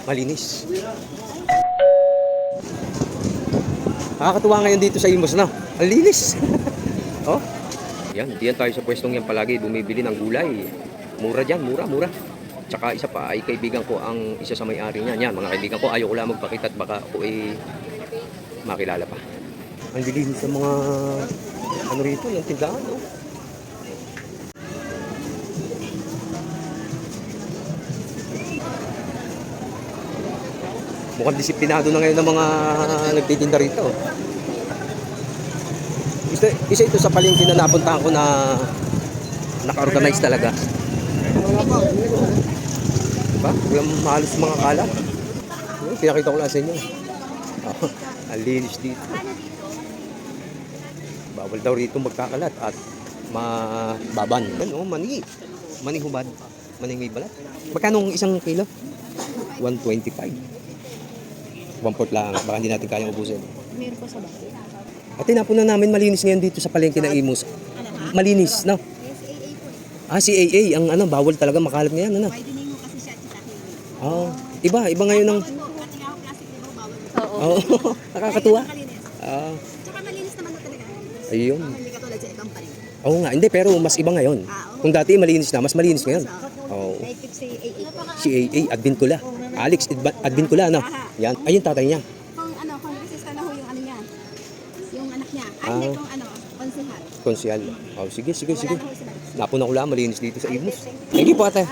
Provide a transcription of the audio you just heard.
Malinis. Nakakatuwa ngayon dito sa Imus na. Ang linis. Oh. Yan, diyan tayo sa pwestong yan palagi bumibili ng gulay. Mura diyan, mura. Tsaka isa pa ay kaibigan ko ang isa sa may-ari niyan. Yan, mga kaibigan ko, ayaw ko lang magpakita at baka ako makilala pa. Ang linis sa mga ano rito, yung tindahan, oh. Mukhang disiplinado na ngayon ng mga nagtitinda rito. Isa ito sa palengke na napuntahan ko na naka-organize talaga. Diba? Walang halos mga kalat. Pinakita ko lang sa inyo. Oh, ang linis dito. Bawal daw rito magkakalat at mababan. Ano, mani. Mani hubad. Mani may balat. Magkano isang kilo? 125. 1/4 lang. Baka hindi natin kayang ubusin. Meron po sa bahay. At tinapon na namin malinis ngayon dito sa palengke ng Imus. Malinis, no? CAA. Ang ano, bawal talaga makalat ngayon, ano? Widening mo kasi siya sa akin. Oh, iba ngayon ng... Oo, nakakatuwa. Tsaka malinis naman na talaga. Ayun. Hindi katulad sa ibang paling. Oo nga, hindi, pero mas iba ngayon. Kung dati malinis na, mas malinis ngayon. Oo. Native CAA. CAA, Advincula. Alex, Advincula, no? Yan. Ayun, tatay niya. Kung ano, kung resista na ho yung ano niya. Yung anak niya. Ay, hindi kung ano, konsehal. Konsyal. Oh, sige. Wala na ho sila. Napuna ko lang, malinis dito sa Imus. Thank you po, ate.